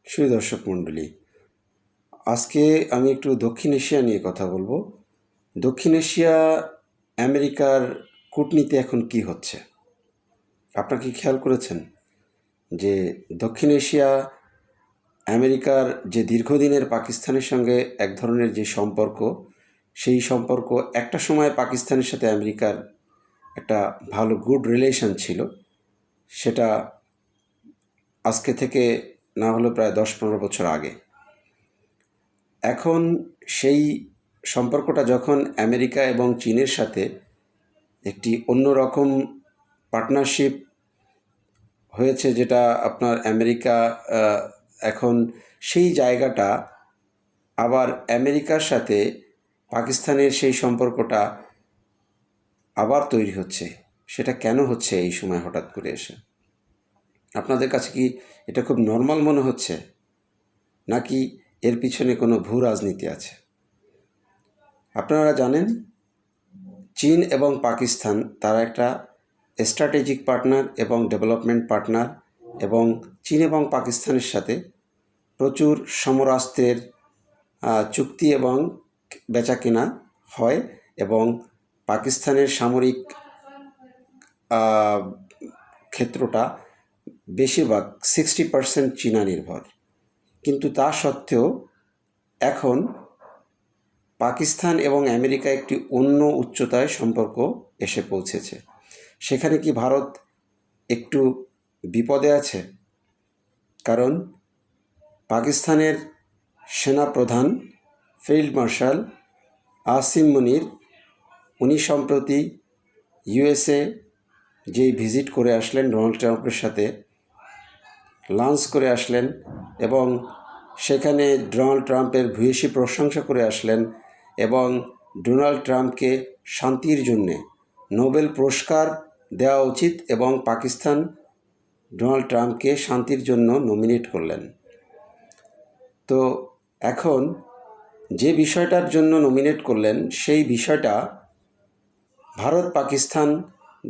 সুপ্রিয় দর্শক মণ্ডলী, আজকে আমি একটু দক্ষিণ এশিয়া নিয়ে কথা বলবো। দক্ষিণ এশিয়া আমেরিকার কূটনীতি এখন কি হচ্ছে আপনারা কি খেয়াল করেছেন যে দক্ষিণ এশিয়া আমেরিকার যে দীর্ঘদিনের পাকিস্তানের সঙ্গে এক ধরনের যে সম্পর্ক, সেই সম্পর্ক একটা সময় পাকিস্তানের সাথে আমেরিকার একটা ভালো গুড রিলেশন ছিল, সেটা আজকে থেকে না হলেও প্রায় 10-15 বছর আগে। এখন সেই সম্পর্কটা যখন আমেরিকা এবং চীনের সাথে একটি অন্যরকম পার্টনারশিপ হয়েছে, যেটা আপনার আমেরিকা এখন সেই জায়গাটা আবার আমেরিকার সাথে পাকিস্তানের সেই সম্পর্কটা আবার তৈরি হচ্ছে। সেটা কেন হচ্ছে এই সময় হঠাৎ করে এসে? আপনাদের কাছে কি এটা খুব নর্মাল মনে হচ্ছে, নাকি এর পিছনে কোনো ভূ রাজনীতি আছে? আপনারা জানেন, চীন এবং পাকিস্তান তারা একটা স্ট্র্যাটেজিক পার্টনার এবং ডেভেলপমেন্ট পার্টনার, এবং চীন এবং পাকিস্তানের সাথে প্রচুর সমরাস্ত্রের চুক্তি এবং বেচাকেনা হয়, এবং পাকিস্তানের সামরিক ক্ষেত্রটা বেশিরভাগ 60% চীনা নির্ভর। কিন্তু তা সত্ত্বেও এখন পাকিস্তান এবং আমেরিকা একটি অন্য উচ্চতায় সম্পর্ক এসে পৌঁছেছে। সেখানে কি ভারত একটু বিপদে আছে? কারণ পাকিস্তানের সেনাপ্রধান ফিল্ড মার্শাল আসিম মুনির, উনি সম্প্রতি ইউএসএ যেই ভিজিট করে আসলেন, ডোনাল্ড ট্রাম্পের সাথে লাঞ্চ করে আসলেন এবং সেখানে ডোনাল্ড ট্রাম্পের ভূয়সী প্রশংসা করে আসলেন, এবং ডোনাল্ড ট্রাম্পকে শান্তির জন্যে নোবেল পুরস্কার দেওয়া উচিত, এবং পাকিস্তান ডোনাল্ড ট্রাম্পকে শান্তির জন্য নমিনেট করলেন। তো এখন যে বিষয়টার জন্য নমিনেট করলেন, সেই বিষয়টা ভারত পাকিস্তান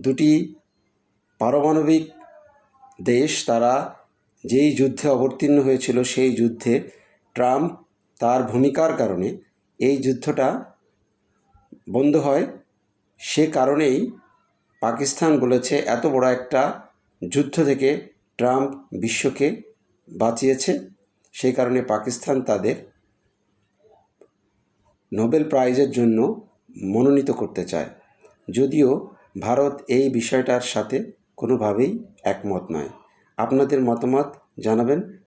দুটি পারমাণবিক দেশ, তারা যেই যুদ্ধে অবতীর্ণ হয়েছিল, সেই যুদ্ধে ট্রাম্প তার ভূমিকার কারণে এই যুদ্ধটা বন্ধ হয়। সে কারণেই পাকিস্তান বলেছে এত বড় একটা যুদ্ধ থেকে ট্রাম্প বিশ্বকে বাঁচিয়েছে, সেই কারণে পাকিস্তান তাদের নোবেল প্রাইজের জন্য মনোনীত করতে চায়। যদিও ভারত এই বিষয়টার সাথে কোনোভাবেই একমত নয়। আপনাদের মতামত জানাবেন।